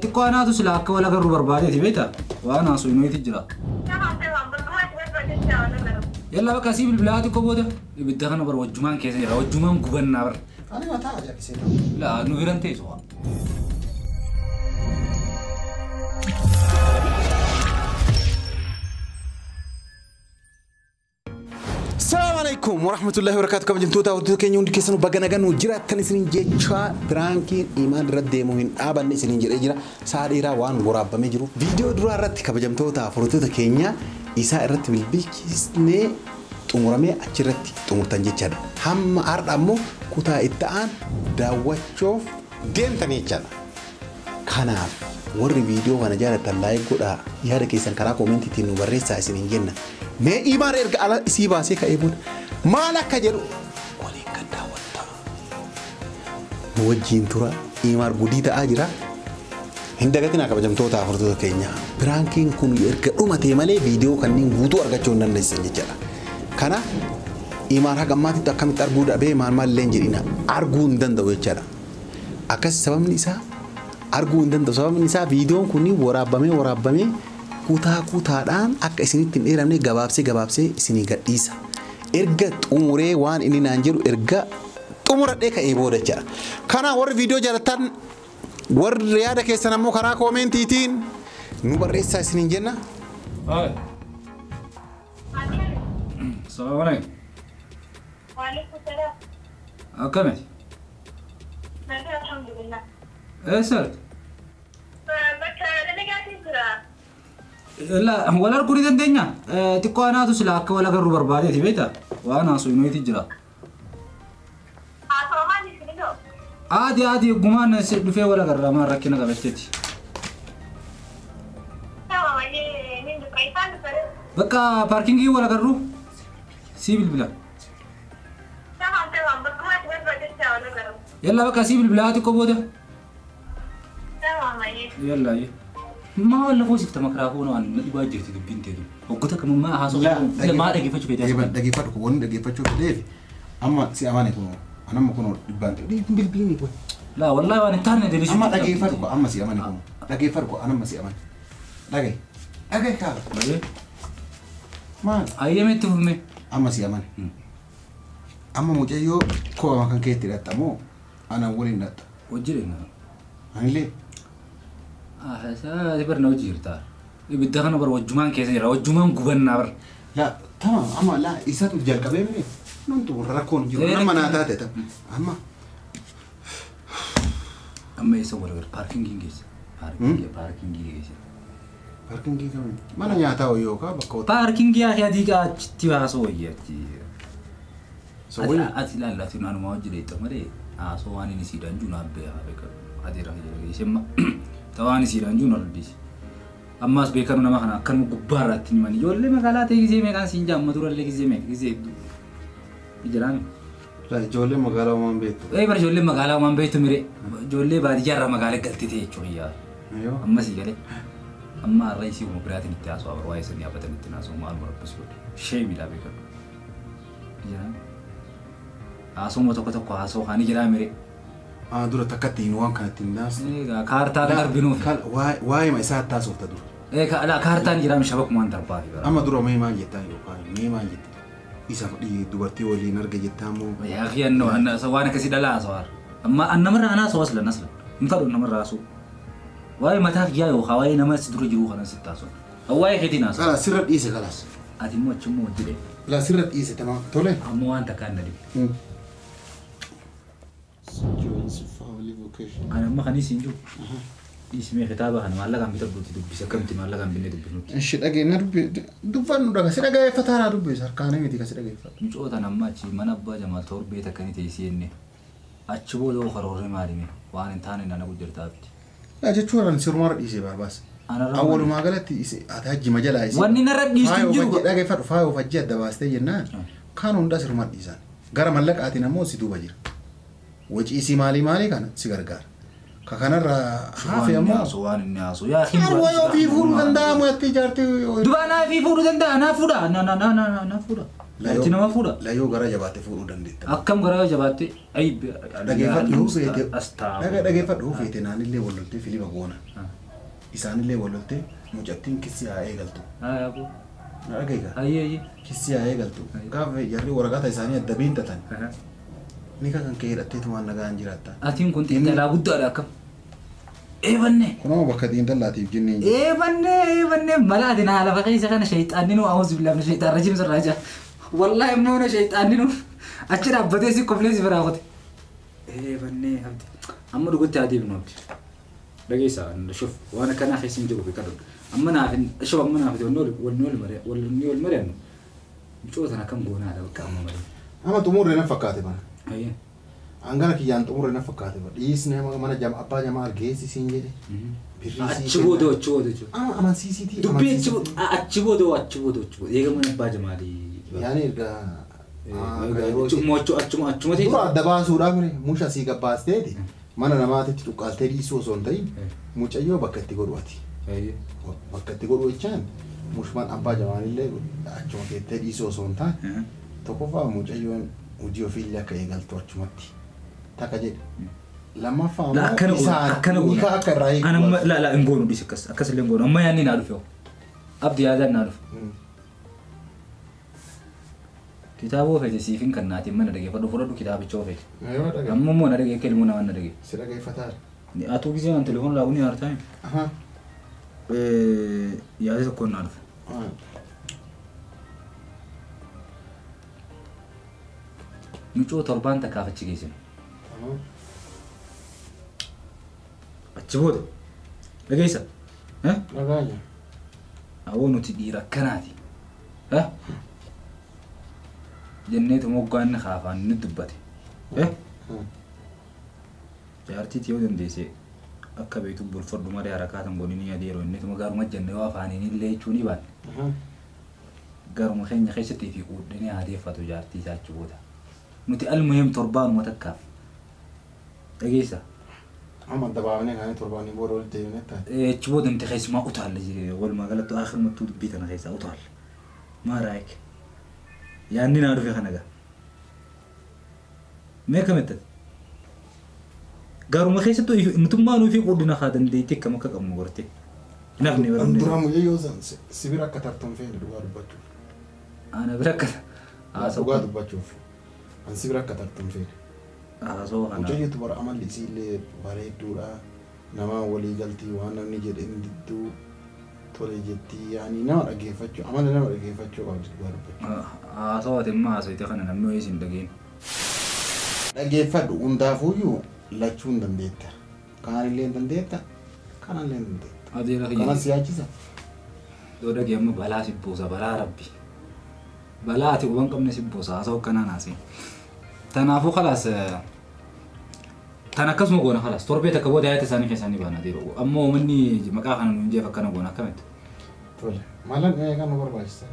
تقوانا تسلاك ولا قرب بربادي تبيتا وانا سوينوي تجرا يلا بقى سيب البلاد كوبودا يبدأنا بر وجمان كيسي وجمان كوبنا بر أنا ما تعرف يا سيدي لا نغيرن تيسوا السلام عليكم ورحمة الله وبركاته. كم جنتوتا ودكين يوم كيسنو بعنا جنو جرا تنسين جيتشا برانكين إيمان رد مهين أبان نسين جرا ساريرا وان غراب بمجرو فيديو درا رد كم جنتوتا فروتوتا كينيا إسا رد بالبيكسني تمرمي أشرت تمرتان جيتشا هم أرد أمو كوتا إتان داوتشوف دين تنيتشا كناف وري فيديو وانا جارة تلاقي كودا يارك إنسان كرا كومنتي تنو بريسا إسنين جنة ما إيمان إرجع على سيباسي كأيبون ما لك جرو ولي كدا وطا موجين ترى إيمان بديت أجرا هندا كتير كبجم توتا فرتو كينيا برانكين كون إرجع ما تيمالي فيديو كنين بوتو أرجع جونا نسنج جرا كنا إيمان هكماتي تكمل تربود أبي ما لينجرينا أرجون دن دوي جرا أكاس سبب نيسا أرجون دن سبب نيسا فيديو كوني ورابامي kutaa akka isinitti hin dheeramne gabaabsee isinii gadhiisa erga xumuree waan inni naan jedhu erga xumuradhee ka'ee booda jira kana warri viidiyoo jaalatan warri yaada keessan ammoo karaa koomentiitiin nu barreessaa isiniin jenna. Assalamu alaikum. Wa alaikum salam. Akkamati? Alhamdulillah. Sir. لا ولا أركض الدنيا تقوانا تسلاك ولا قرب بربادي تبيتا وأنا سوينوي تجرا عادي قمان سيد فيه ولا قرر ما ركنا قبشتي بقى باركينجي ولا قررو سيب البلاد يلا بقى سيب البلاد كوبودا يلا ما ولا فوسك تمكراهون عن الواجب تدبين تدو وقتك ما حاسو لا ما دقي فتش بيدي دقي فتش كون دقي فتش بيدي اما سي امانكم انا ما كنت بانت دي بالبيني لا والله وانا تاني دي اما دقي فتش اما سي امانكم دقي فتش انا ما سي امان دقي كار ما ايامي تفهمي اما سي امان اما مجيو كو ما كان كيتي رتمو انا ولي نت وجرينا انا ليه هذا برنا وجيرتا يبدأنا بر وجمان كيسين وجمان قبنا بر لا تمام أما لا إسات وجال كبير مني ننتو ركون جو أنا ناتات تام أما يسوي لغير باركينج إنجليز باركينج كمان ما أنا يعتاو يوكا بكوت باركينج يا أخي هذيك تبغى سوية سوي لا تنانو ما وجدي تمري سواني نسيدان جونا بيا بك هذه راهي يسمى تواني سيران جون رديس أماس بيكرنا ما خنا كانوا كبارة تنماني جولة مقالات يجزي مكان سينجام مدور اللي يجزي مك يجزي يجران لا جولة مقالة ومان بيت أي بر جولة مقالة ومان بيت مري جولة بعد جرّا مقالة قلتي تيجي شوية أيوه أما سيجالي أما الرئيسي ومبراتي نتاسو أو رواية سنيا بدل نتناسو ما المرب بسود شيء بلا بيكر يجران عاصو متوقع عاصو خاني جرا مري دورة تكتين وان كانت الناس كارتا غربينو واي ما يساعد تاسو تدور لا كارتا نجرا مش شبك مان ترباه أما دورة ما جتان يوكاي ما جت إذا فدي دوبرتي ولي نرجع جتامو يا أخي إنه أنا سوانا كسيد لا أسوار أما أنا مرة أنا سواس للنسل مثلا أنا مرة أسو واي ما تاخ جاي وخواي نما سدور جروح أنا ستاسو واي كتير ناس لا سرت إيسه خلاص أدي مو تشمو تدري لا سرت إيسه تمام تولي أمو أنت كان ندي أنا ما خني سينجو اسمي خطابه أنا ما لقى بيتر بودي بس كم تما لقى بيني دبنوت إيش لقى نربي دبان نرجع سير لقى فترة ربي سر كانه ميتي كسر لقى فترة مش أوت أنا ما شيء ما نبغى جمال ثور بيتك كني تيسيني أشوفه ده خروري مالي وأنا إنتاني أنا بقول تابتي لا جتشورا نسير مرة إيسي بس أول ما قالت إيسي أتهجي مجال إيسي واني نرد يستنجو لقى فترة فاو فجأة دباسته جنان كانوا ندرس مرة إيسان قرر ملك آتينا مو سيدو بجير وجه إيسي مالي كان سيجار كأنا حافي أمه سوان الناس يا أخي أنا في فور دندا مو تجارتي دبا أنا في فور دندا أنا فورا أنا فورا Laalchi nama fuudha. Layyoo gara jabaatee fuudhuu dandeetta. Akkam gara jabaatti ay Dhageeffadhu feete. astaa. Dhageeffadhu feete naanillee wal loltee filiba goona. Isaanillee wal loltee mucattiin kissi haa eegaltu. Aayyaa. Dhageega. Ayyeeyye. Kissi haa eegaltu. Gaafa jarri waraqata isaanii adda biintatan. Ni kan kee hidhatteetu waan nagaan jiraatta. Atiin kun xiinxalaa guddaadha akkam. Eebanne. Kunoo bakka xiinxalaatiif jennee. Eebanne malaati naa lafa keessa kana shayxaanni nu awuzu billahi shayxaan rajim sirraa jira. Wallahi immoo na shayxaanni nu achi dhaabbatee si koflee si biraa qote. Eebanne abdi. Amma dhugutti adiif nu abdi. Dhageessa shuf waan akkanaa keessa hin jiru beekadhu. Amma naafin shuf amma naafin wal mari'annu. Mucootan akkam goonaadha bakka amma malee. Amma xumurree na fakkaate bana. Ayyee. Angara kiyyaan xumurree na fakkaate bana. Dhiisnee mana abbaa jamaa argeessi siin jedhe. Achi boodoo. Amansiisiitii. Dubbii achi boodoo. Eegamuun abbaa jamaalii. Yaani ergaa. Achumatti. Dura adda baasuudhaaf musha sii gabbaasteeti. Mana namaatitti tuqqaaltee dhiisuu osoo hin ta'in mucayyoo bakka itti godhuati. Bakka itti godhu jechaan mushmaan abbaa jamaanillee achuma keettee dhiisuu osoo hin taane tokkoffaa mucayyoon hojii ofiillee akka eegaltu achumatti takka jedhe. Lammaffaa immoo isaan hiika akka irraa eegu. La hin goonu dhiis akkasillee hin goonu amma yaadni naa dhufe abdi yaadaan naa dhufe. Kitaaba ofeete siifin kan naatiin mana dhageeffadhu fudhadhu kitaabicha ofeete. Amma immoo na dhageeffadhu ilmoo nama na dhageeffadhu. Si dhageeffataa? Atuu gisee aan telefoon laabu ni haartaa. Yaada tokkoon naa dhufe. Mucoo torbaan takkaaf achi geessinu. Achi booda dhageessa. Dhagaanya. Awoo nuti dhiira akkanaati. Jenneetu moggaan kaafaan ni dubbate. Jaartiiti yoo dandeesse akka beektu bulfadhu malee harakaatan godhini ni adeero innitu magaaluma jennee waa afaaniin illee jechuun ni baanne. Garuma keenya keessatti fi quudhanii adeeffatu jaartii isaa achi booda. Nuti almuhim torbaanuma takkaaf. Dhageessa. Amma dabaabnee kaanii torbaanii booda walitti deemnee taate. Achi booda nuti keessumaa utaalle walumaa galatti akhirumattuu dubbii kana keessaa utaalle. Maaraayik. Yaanni naa dhufe kana gaa. Mee kamittate? Garuma keessattuu mutummaa nuufi quudina haa dandeetti akkam akka qabnu gorte. Nafni barumne. Dura mucayyoo san sibira akka tartuun feene dhugaa dubbachuuf. Ana bira akka dhugaa dubbachuuf. An sibira akka tartuun feene. Haasoo kana. Mucayyootu bara amalli isiillee bareedduudha. Nama walii galtii waan namni jedhe indidduu tole jettii yaani nama dhageeffachuu amala nama dhageeffachuu qabdi dhugaa dubbachuu. Haasoo ati immoo haasoo itti kana namni wayii siin dhageen. Dhageeffadhu hundaafuyyuu lachuu hin dandeetta. Kaanillee hin dandeetta. Kanallee hin dandeetta. Adeera kiyya. Kanas yaachisa. Yoo dhagee amma balaa sibbuusa balaa rabbi. Balaa ati waan qabne sibbuusa haasoo akkanaa naasee. Tanaafuu khalaas tan akkasuma goona khalaas torbee takka booda yaa'ita isaanii keessanii baana deebi'u. Ammoo manni maqaa kana nuun jeef akkana goona akkamitti. Tole. Maallaqa kan nu barbaachisa.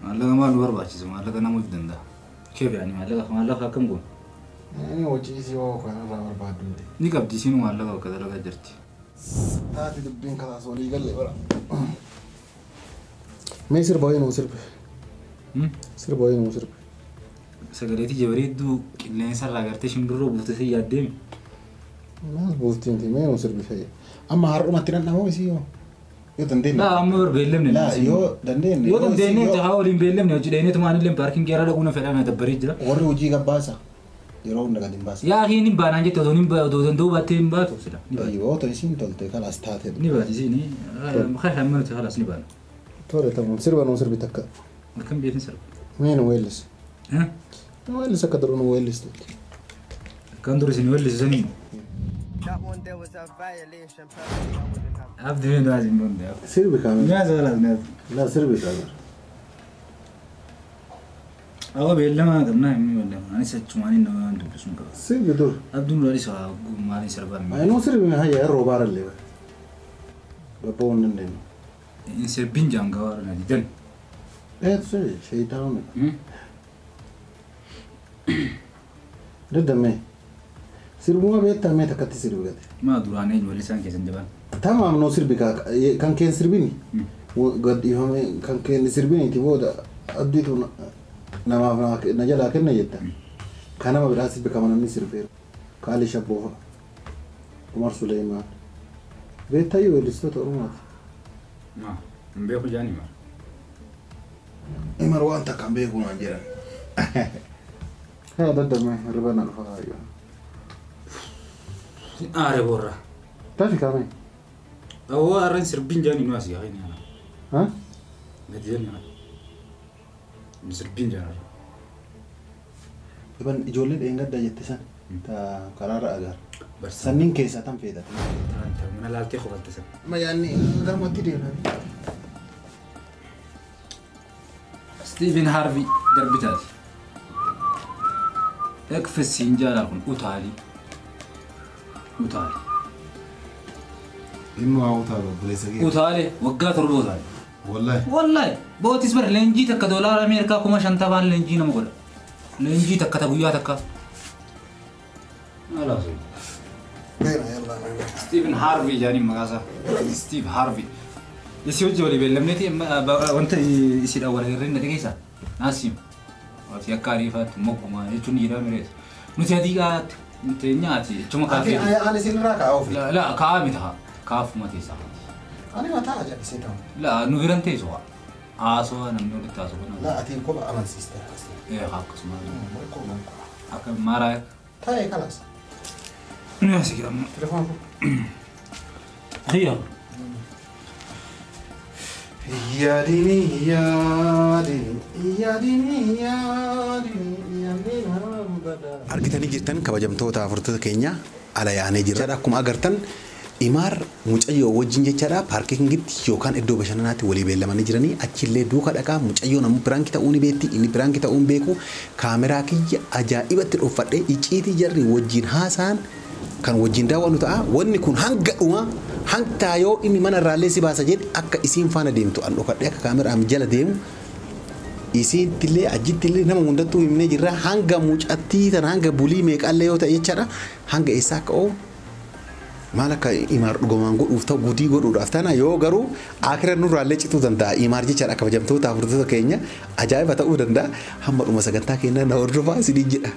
Maallaqa maal nu barbaachisu maallaqa namuuf danda'a. Keef yaani maallaqa akkam goona. Inni hojiisi yoo kanarraa barbaaddu. Ni qabdi isiin maallaqa bakka dalagaa jirti. Taati dubbiin kalaas walii galle bara. Mee sirba wayii nuu sirbe. Sirba wayii nuu sirbe. Sagaleetii jabareedduu qilleensa irraa gartee shimbirroo buufatee yaaddeemi. Maal buuftiin mee nuu sirbi fayyada. Amma har'umatti dhandhamoo isii yoo. Yoo dandeenye. Laa amma beellemne. Laa yoo dandeenye. Yoo dandeenye haa waliin beellemne hojii dheeneetu maanillee paarkingii irra dhaquun fedhaan dabbaree jira. Warri hojii gabbaasa. Yeroo hunda gadi hin baasa. Yaa hiin hin baanaan jette otoo danda'uu baattee hin baatu sila. Yoo ta'e isiin tolte kalaas taate. Ni baati isiin. Maqaa hamma nuti kalaas ni baana. Tole ta'u sirba nuu sirbi takka. Akkam beekni sirba. Mee nu weellis. Nu weellis akka duruu nu weellistu. Kan dur isin weellisisanii. Abdi mee du'aa isin boonde. Sirbi kaame. Nyaata kalaas nyaata. Laa sirbi kaame. Awa beellama qabnaa himni beellama. Anis achumaan inni waan dubbisuun qaba. Sirbi dur. Abduun du'aa isaa maaliin sirbaan. Nu sirbi hayya yeroo baarallee. Babboo hin dandeenyu. In sirbin jaangawaa na didan. Sirbi sheeyitaawame. Daddamee. Sirbuma beektamee takkatti sirbi gate. Maa duraan eenyu wallisaan keessan jabaan. Tamaam noo sirbi kan keen sirbini. Gadhiifame kan keen sirbiniiti booda أديتو نما نجلا كنا يتا كان ما براسي بكمان نسير فيه قال شبوها عمر سليمان بيتا يولستو ترومات ما مبيكو جاني ما مروان تكام بيكو نجرا هذا الدم ربنا الفايو بورا تافي كمان هو أرن سربين جاني ناس يا غيني أنا ها مديني أنا سربين جاني يبان جولين إنجاد دا جتسان تا قرار أجار سنين كيسة تم في ذا من الالتي خبرت سن ما يعني غير ما تدري ستيفن هارفي دربتات يكفي السنجال أكون أوتالي إنه أوتالو بليسكي أوتالي وقعت ربوتالي والله بوت اسمر لنجي تك دولار أمريكا كوما شنطان لنجي نمقول لنجي تك تبويا تك لا زين يلا ستيفن هارفي يعني مغازا ستيف هارفي يسوي جولي بلمنتي وانت يصير أول غيرنا دقيسة ناسيم واتي أكاريفات مقوما يجون يرا مريت نتيجات نتيجاتي ثم كافي أنا سينراك أوفي لا كامتها كاف ما تيسا أنا ما تاجر سينهم لا نغيرن تيسوا آسوا نمنو لتاسوا لا أتين كوبا أمان سيستر إيه حق اسمه حق ما رأيك تاي خلاص ناسي كده تليفون هي يا ديني يا ديني يا ديني يا ديني يا ديني argitanii jirtan kabajamtoota afurtoota keenya ala yaanee jira. Akkuma agartan imaar mucayyoo wajjin jechaadha paarkingitti yookaan iddoo bashannanaatti walii beellamanii jiranii achillee duuka dhaqaa mucayyoo namu piraanki ta'uun beetti inni piraanki ta'uun beeku kaameraa kiyya ajaa'ibatti dhuunfadhee icciitii jarri wajjin haasaan kan wajjin daawwannu ta'a wanni kun hanga dhuma hanga yoo inni mana irraallee si baasa jedhe akka isiin faana deemtu an dhokadhee akka kaameraan jala deemu isin tillee ajjittillee nama hundattuu himnee jirra hanga mucattii tan hanga bulii meeqaallee yoo ta'e jechaadha hanga eessaa akka oomu maal akka imaar dhugumaan godhuuf ta'u gudii godhuudhaaf tana yoo garuu akira nurraallee cituu danda'a imaar jechaadha kabajamtoota afurtoota keenya ajaa'iba ta'uu danda'a hamma dhuma sagantaa keenyaa na hordofaa isin jedha.